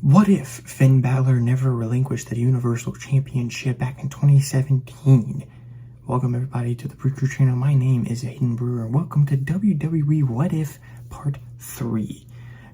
What if Finn Balor never relinquished the Universal Championship back in 2017? Welcome everybody to the BrewCrew channel. My name is Hayden Brewer. Welcome to WWE What If Part 3.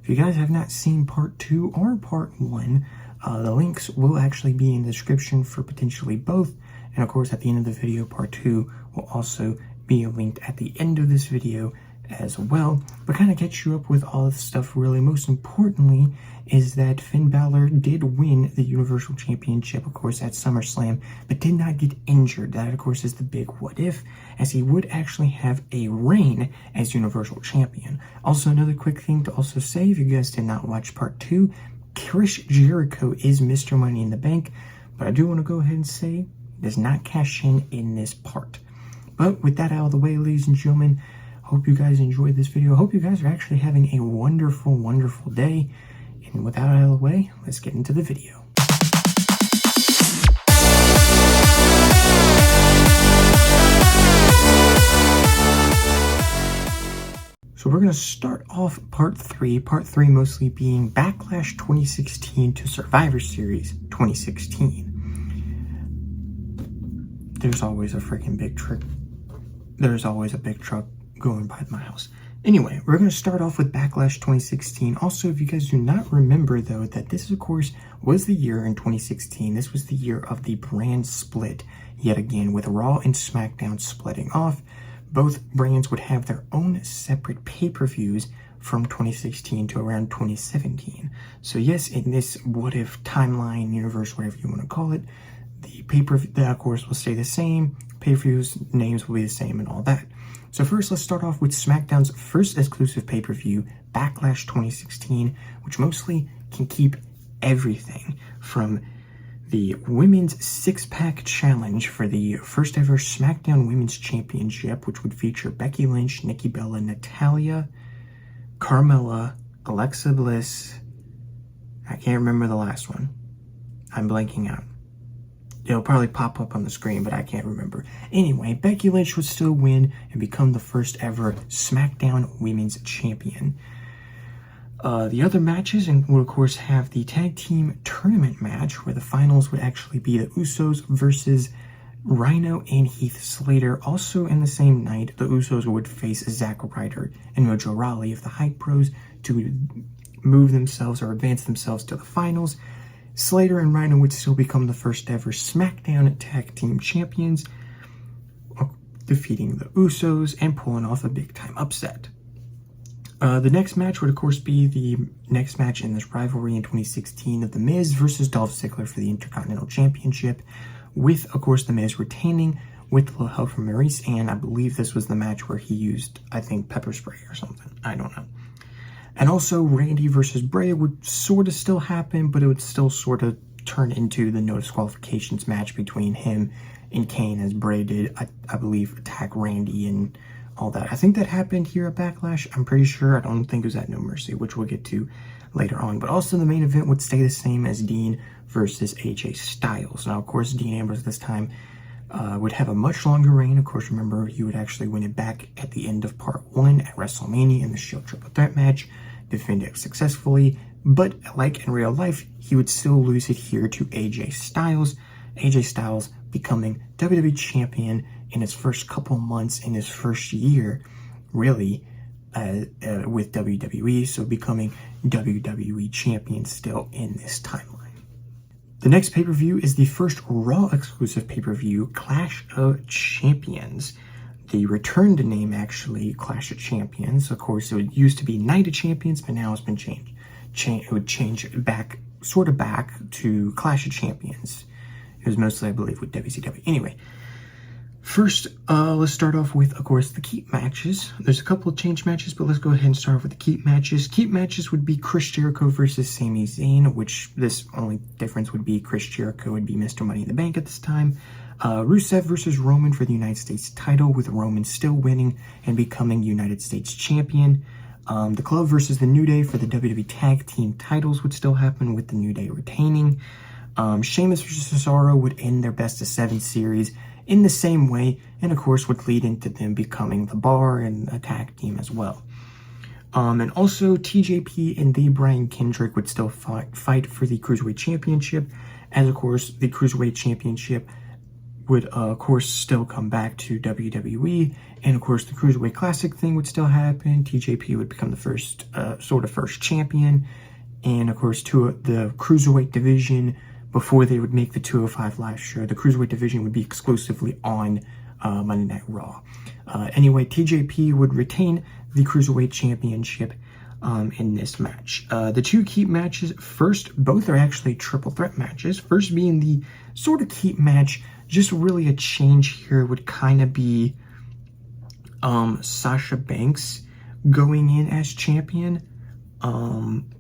If you guys have not seen Part 2 or Part 1, the links will actually be in the description for potentially both. And of course, at the end of the video, Part 2 will also be linked at the end of this video as well. But kind of catch you up with all the stuff really. Most importantly is that Finn Balor did win the Universal Championship, of course, at SummerSlam, but did not get injured. That, of course, is the big what if, as he would actually have a reign as Universal Champion. Also, another quick thing to also say, if you guys did not watch Part 2, Chris Jericho is Mr. Money in the Bank, but I do want to go ahead and say he does not cash in this part. But with that out of the way, ladies and gentlemen, hope you guys enjoyed this video. Hope you guys are actually having a wonderful, wonderful day. And with that out of the way, let's get into the video. So we're going to start off Part 3. Part 3 mostly being Backlash 2016 to Survivor Series 2016. There's always a freaking big truck. There's always a big truck going by my house. Anyway, we're going to start off with Backlash 2016. Also, if you guys do not remember, though, that this, of course, was the year in 2016. This was the year of the brand split, yet again, with Raw and SmackDown splitting off. Both brands would have their own separate pay-per-views from 2016 to around 2017. So yes, in this what-if timeline, universe, whatever you want to call it, the pay-per-view, that, of course, will stay the same. Pay-per-views, names will be the same and all that. So first, let's start off with SmackDown's first exclusive pay-per-view, Backlash 2016, which mostly can keep everything from the Women's Six-Pack Challenge for the first ever SmackDown Women's Championship, which would feature Becky Lynch, Nikki Bella, Natalya, Carmella, Alexa Bliss. I can't remember the last one. I'm blanking out. It'll probably pop up on the screen, but I can't remember. Anyway, Becky Lynch would still win and become the first ever SmackDown Women's Champion. The other matches would, of course, have the Tag Team Tournament match, where the finals would actually be the Usos versus Rhino and Heath Slater. Also in the same night, the Usos would face Zack Ryder and Mojo Rawley of the Hype Bros to move themselves or advance themselves to the finals. Slater and Rhino would still become the first ever SmackDown Tag Team Champions, defeating the Usos and pulling off a big-time upset. The next match would, of course, be the next match in this rivalry in 2016 of The Miz versus Dolph Ziggler for the Intercontinental Championship, with, of course, The Miz retaining with a little help from Maurice, and I believe this was the match where he used, I think, pepper spray or something. I don't know. And also, Randy versus Bray would sort of still happen, but it would still sort of turn into the no disqualifications match between him and Kane, as Bray did, I believe, attack Randy and all that. I think that happened here at Backlash. I'm pretty sure. I don't think it was at No Mercy, which we'll get to later on. But also, the main event would stay the same as Dean versus AJ Styles. Now, of course, Dean Ambrose this time would have a much longer reign. Of course, remember, he would actually win it back at the end of Part 1 at WrestleMania in the Shield Triple Threat match, defend it successfully, but like in real life, he would still lose it here to AJ Styles. AJ Styles becoming WWE Champion in his first couple months in his first year, really, with WWE, so becoming WWE Champion still in this timeline. The next pay-per-view is the first Raw exclusive pay-per-view, Clash of Champions. The returned name, actually, Clash of Champions. Of course, it used to be Night of Champions, but now it's been changed. It would change back, sort of back to Clash of Champions. It was mostly, I believe, with WCW. Anyway, first, let's start off with, of course, the keep matches. There's a couple of change matches, but let's go ahead and start off with the keep matches. Keep matches would be Chris Jericho versus Sami Zayn, which this only difference would be Chris Jericho would be Mr. Money in the Bank at this time. Rusev versus Roman for the United States title, with Roman still winning and becoming United States Champion. The Club versus the New Day for the WWE Tag Team titles would still happen, with the New Day retaining. Sheamus versus Cesaro would end their Best of 7 series in the same way, and of course would lead into them becoming the Bar and a tag team as well. And also TJP and the Brian Kendrick would still fight for the Cruiserweight Championship, as of course the Cruiserweight Championship would of course still come back to WWE, and of course the Cruiserweight Classic thing would still happen. TJP would become the first first champion, and of course the Cruiserweight division, before they would make the 205 Live show, the Cruiserweight division would be exclusively on Monday Night Raw. Anyway, TJP would retain the Cruiserweight Championship in this match. The two key matches, first, both are actually triple threat matches. First being the sort of key match, just really a change here would kind of be Sasha Banks going in as champion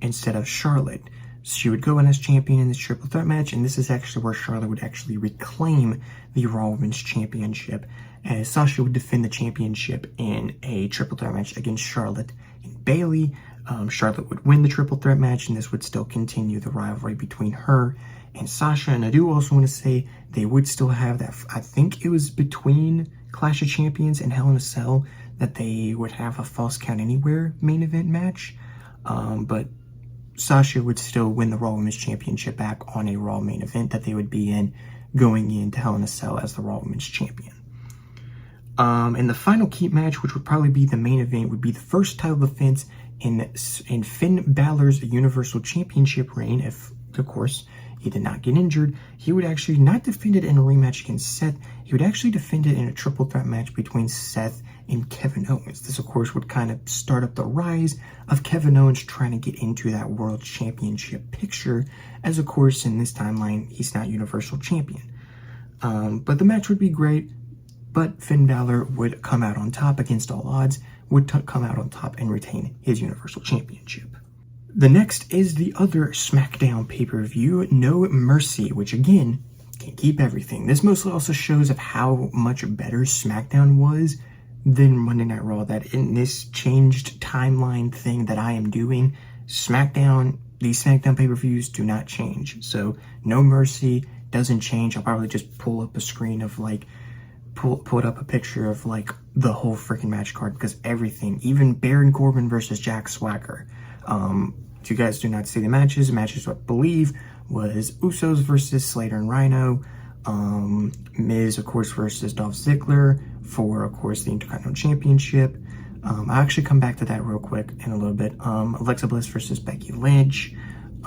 instead of Charlotte. She would go in as champion in this triple threat match, and this is actually where Charlotte would actually reclaim the Raw Women's Championship, as Sasha would defend the championship in a triple threat match against Charlotte and Bayley. Charlotte would win the triple threat match, and this would still continue the rivalry between her and Sasha. And I do also want to say they would still have that, I think it was between Clash of Champions and Hell in a Cell, that they would have a Falls Count Anywhere main event match. But Sasha would still win the Raw Women's Championship back on a Raw main event that they would be in, going into Hell in a Cell as the Raw Women's Champion. And the final key match, which would probably be the main event, would be the first title defense in Finn Balor's Universal Championship reign. If, of course, he did not get injured, he would actually not defend it in a rematch against Seth. He would actually defend it in a triple threat match between Seth and Kevin Owens. This, of course, would kind of start up the rise of Kevin Owens trying to get into that World Championship picture, as, of course, in this timeline, he's not Universal Champion. But the match would be great, but Finn Balor would come out on top against all odds, would come out on top and retain his Universal Championship. The next is the other SmackDown pay-per-view, No Mercy, which again, can't keep everything. This mostly also shows of how much better SmackDown was than Monday Night Raw, that in this changed timeline thing that I am doing, SmackDown, these SmackDown pay-per-views do not change. So No Mercy doesn't change. I'll probably just pull up a screen of like, pull up a picture of like the whole freaking match card, because everything, even Baron Corbin versus Jack Swagger. If you guys do not see the matches, I believe was Usos versus Slater and Rhino, Miz, of course, versus Dolph Ziggler for, of course, the Intercontinental Championship. I'll actually come back to that real quick in a little bit. Alexa Bliss versus Becky Lynch.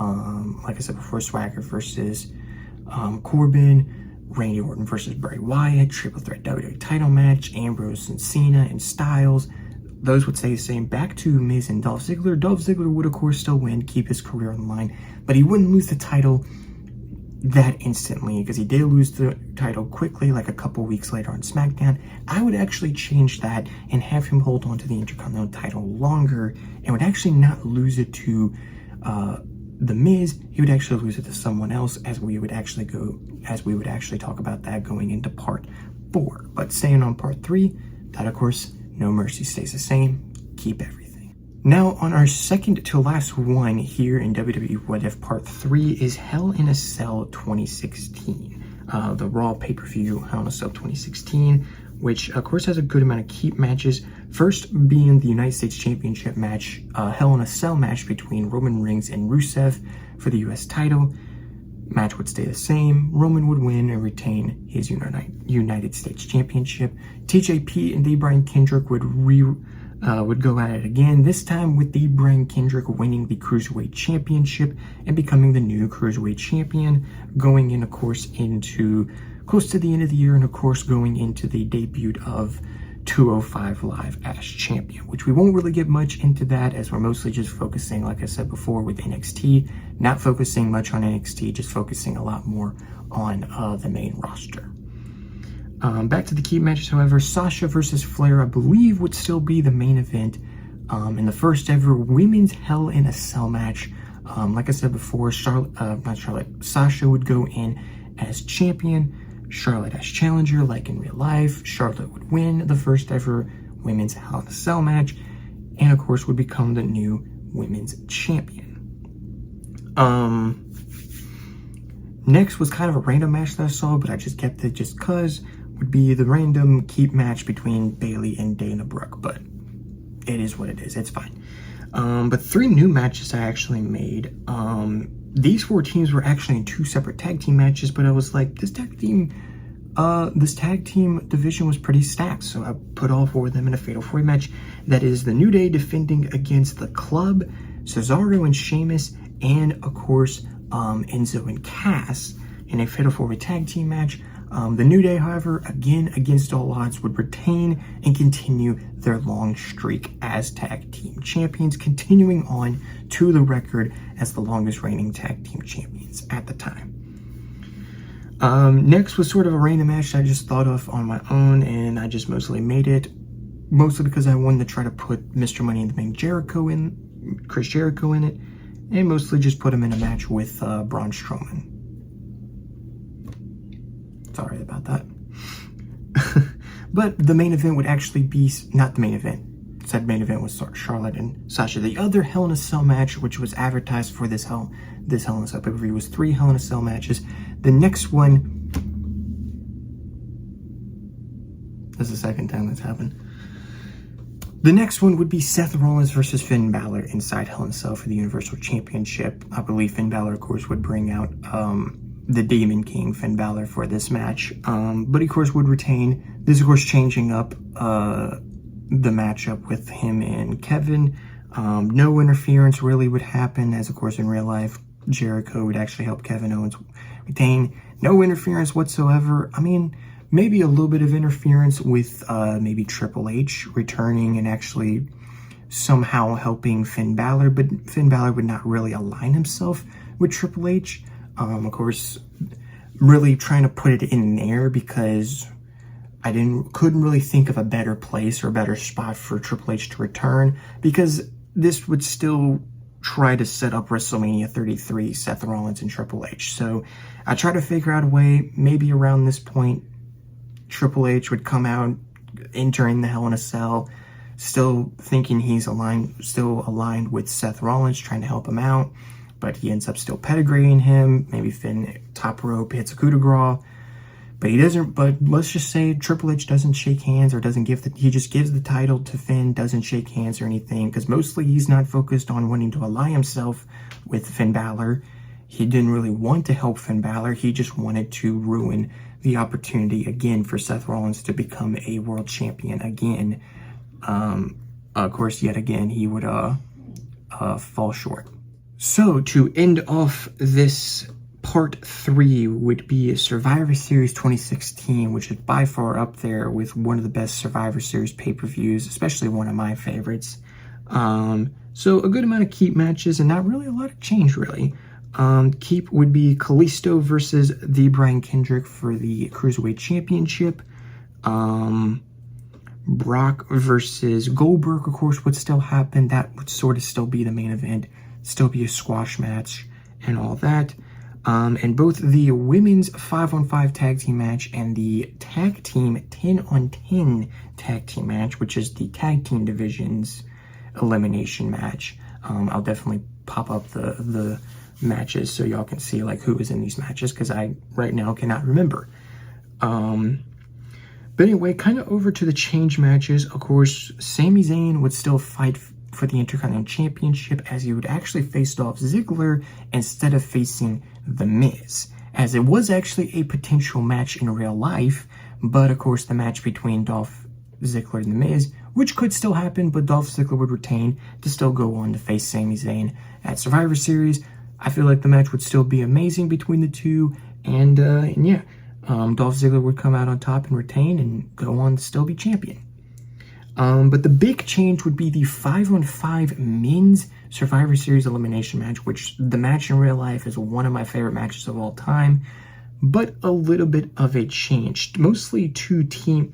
Like I said before, Swagger versus Corbin. Randy Orton versus Bray Wyatt. Triple threat WWE title match. Ambrose and Cena and Styles. Those would stay the same. Back to Miz and Dolph Ziggler. Dolph Ziggler would, of course, still win, keep his career on the line, but he wouldn't lose the title that instantly, because he did lose the title quickly, like a couple weeks later on SmackDown. I would actually change that and have him hold on to the Intercontinental title longer, and would actually not lose it to The Miz. He would actually lose it to someone else, as we would actually talk about that going into part 4. But staying on part 3, that, of course, No Mercy stays the same. Keep everything. Now, on our second to last one here in WWE What If Part 3 is Hell in a Cell 2016. The Raw pay-per-view Hell in a Cell 2016, which, of course, has a good amount of keep matches. First being the United States Championship match, Hell in a Cell match between Roman Reigns and Rusev for the US title. Match would stay the same. Roman would win and retain his United States Championship. TJP and the Brian Kendrick would go at it again, this time with the Brian Kendrick winning the Cruiserweight Championship and becoming the new Cruiserweight Champion, going in, of course, into close to the end of the year, and of course going into the debut of 205 Live as champion, which we won't really get much into that, as we're mostly just focusing, like I said before, with NXT, not focusing much on NXT, just focusing a lot more on the main roster. Back to the key matches, however, Sasha versus Flair, I believe, would still be the main event in the first ever women's Hell in a Cell match. Like I said before, Sasha would go in as champion, Charlotte as challenger, like in real life. Charlotte would win the first ever women's Hell in a Cell match, and of course would become the new women's champion. Next was kind of a random match that I saw, but I just kept it just cause, would be the random keep match between Bayley and Dana Brooke, but it is what it is, it's fine. But 3 new matches I actually made. These 4 teams were actually in 2 separate tag team matches, but I was like, this tag team division was pretty stacked, so I put all 4 of them in a Fatal 4-Way match. That is the New Day defending against the Club, Cesaro and Sheamus, and of course Enzo and Cass in a Fatal 4-Way tag team match. The New Day, however, again against all odds, would retain and continue their long streak as tag team champions, continuing on to the record as the longest reigning tag team champions at the time. Next was sort of a random match I just thought of on my own, and I just mostly made it, mostly because I wanted to try to put Mr. Money in the Bank Chris Jericho in it, and mostly just put him in a match with Braun Strowman. Sorry about that. But the main event would actually be, not the main event, said main event was Charlotte and Sasha. The other Hell in a Cell match, which was advertised for this Hell in a Cell pay-per-view, was 3 Hell in a Cell matches. The next one, this is the second time that's happened. The next one would be Seth Rollins versus Finn Balor inside Hell in a Cell for the Universal Championship. I believe Finn Balor, of course, would bring out the Demon King, Finn Balor, for this match. But of course would retain. This, of course, changing up the matchup with him and Kevin. No interference really would happen, as of course in real life Jericho would actually help Kevin Owens retain. No interference whatsoever. I mean, maybe a little bit of interference with maybe Triple H returning and actually somehow helping Finn Balor, but Finn Balor would not really align himself with Triple H. Of course, really trying to put it in there because I couldn't really think of a better place or a better spot for Triple H to return, because this would still try to set up WrestleMania 33, Seth Rollins and Triple H. So I tried to figure out a way, maybe around this point, Triple H would come out entering the Hell in a Cell, still thinking he's still aligned with Seth Rollins, trying to help him out. But he ends up still pedigreeing him. Maybe Finn top rope hits a coup de grace. But he doesn't, but let's just say Triple H doesn't shake hands or doesn't he just gives the title to Finn, doesn't shake hands or anything. Because mostly he's not focused on wanting to ally himself with Finn Balor. He didn't really want to help Finn Balor. He just wanted to ruin the opportunity again for Seth Rollins to become a world champion again. Of course, yet again, he would fall short. So, to end off this part 3 would be Survivor Series 2016, which is by far up there with one of the best Survivor Series pay-per-views, especially one of my favorites. So, a good amount of keep matches and not really a lot of change, really. Keep would be Kalisto versus the Brian Kendrick for the Cruiserweight Championship. Brock versus Goldberg, of course, would still happen. That would sort of still be the main event. Still be a squash match and all that. And both the women's 5-on-5 tag team match and the tag team 10-on-10 tag team match, which is the tag team division's elimination match. I'll definitely pop up the matches so y'all can see like who is in these matches, because I right now cannot remember. But anyway, kind of over to the change matches. Of course, Sami Zayn would still fight for the Intercontinental Championship, as he would actually face Dolph Ziggler instead of facing The Miz, as it was actually a potential match in real life. But of course, the match between Dolph Ziggler and The Miz, which could still happen, but Dolph Ziggler would retain to still go on to face Sami Zayn at Survivor Series. I feel like the match would still be amazing between the two, and yeah, Dolph Ziggler would come out on top and retain and go on to still be champion. But the big change would be the 5-on-5 men's Survivor Series elimination match, which the match in real life is one of my favorite matches of all time, but a little bit of a change, mostly the Team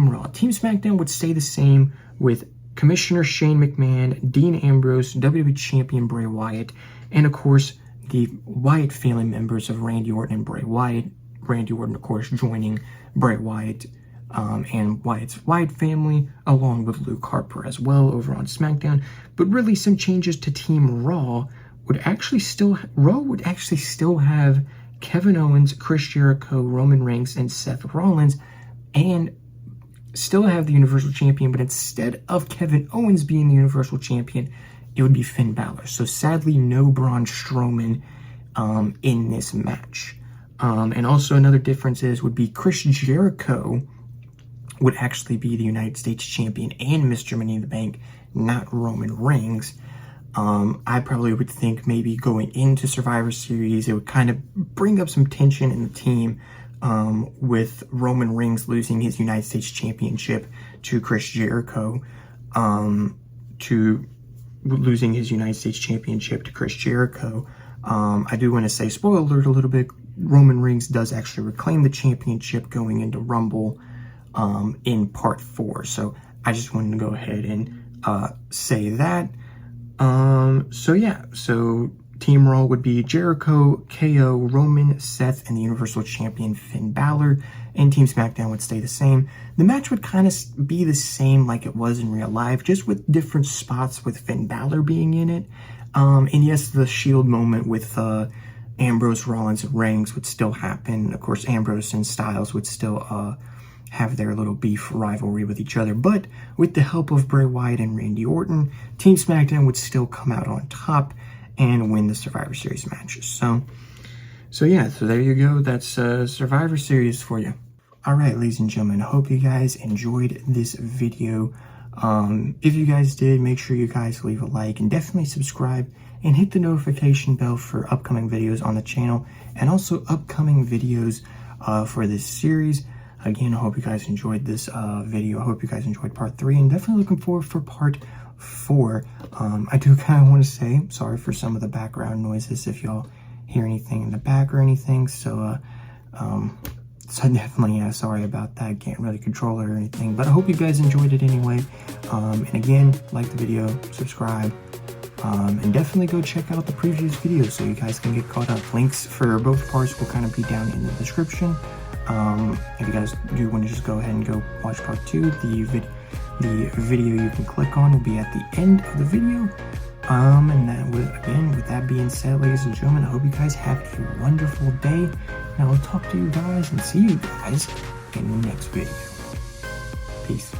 Raw. Team SmackDown would stay the same with Commissioner Shane McMahon, Dean Ambrose, WWE Champion Bray Wyatt, and of course the Wyatt family members of Randy Orton and Bray Wyatt. Randy Orton, of course, joining Bray Wyatt and Wyatt's Wyatt family, along with Luke Harper as well over on SmackDown. But really, some changes to Team Raw would actually still have Kevin Owens, Chris Jericho, Roman Reigns, and Seth Rollins, and still have the Universal Champion, but instead of Kevin Owens being the Universal Champion, it would be Finn Balor. So sadly, no Braun Strowman in this match. And also another difference would be Chris Jericho would actually be the United States Champion and Mr. Money in the Bank, not Roman Reigns. I probably would think maybe going into Survivor Series, it would kind of bring up some tension in the team with Roman Reigns losing his United States Championship to Chris Jericho, I do want to say, spoiler alert a little bit, Roman Reigns does actually reclaim the championship going into Rumble in part 4. So I just wanted to go ahead and say that. So Team Raw would be Jericho, KO, Roman, Seth, and the Universal Champion Finn Balor, and Team SmackDown would stay the same. The match would kind of be the same like it was in real life, just with different spots with Finn Balor being in it. And yes, the Shield moment with Ambrose, Rollins, and Reigns would still happen. Of course, Ambrose and Styles would still have their little beef rivalry with each other, but with the help of Bray Wyatt and Randy Orton, Team SmackDown would still come out on top and win the Survivor Series matches. So there you go. That's Survivor Series for you. All right, ladies and gentlemen, I hope you guys enjoyed this video. If you guys did, make sure you guys leave a like and definitely subscribe and hit the notification bell for upcoming videos on the channel and also upcoming videos for this series. Again, I hope you guys enjoyed this video. I hope you guys enjoyed part 3 and definitely looking forward for part 4. I do kind of want to say sorry for some of the background noises if y'all hear anything in the back or anything. So definitely sorry about that. Can't really control it or anything, but I hope you guys enjoyed it anyway. And again, like the video, subscribe, and definitely go check out the previous videos so you guys can get caught up. Links for both parts will kind of be down in the description. If you guys do want to just go ahead and go watch part 2, the video you can click on will be at the end of the video. And that with that being said, ladies and gentlemen, I hope you guys have a wonderful day, and I will talk to you guys and see you guys in the next video. Peace.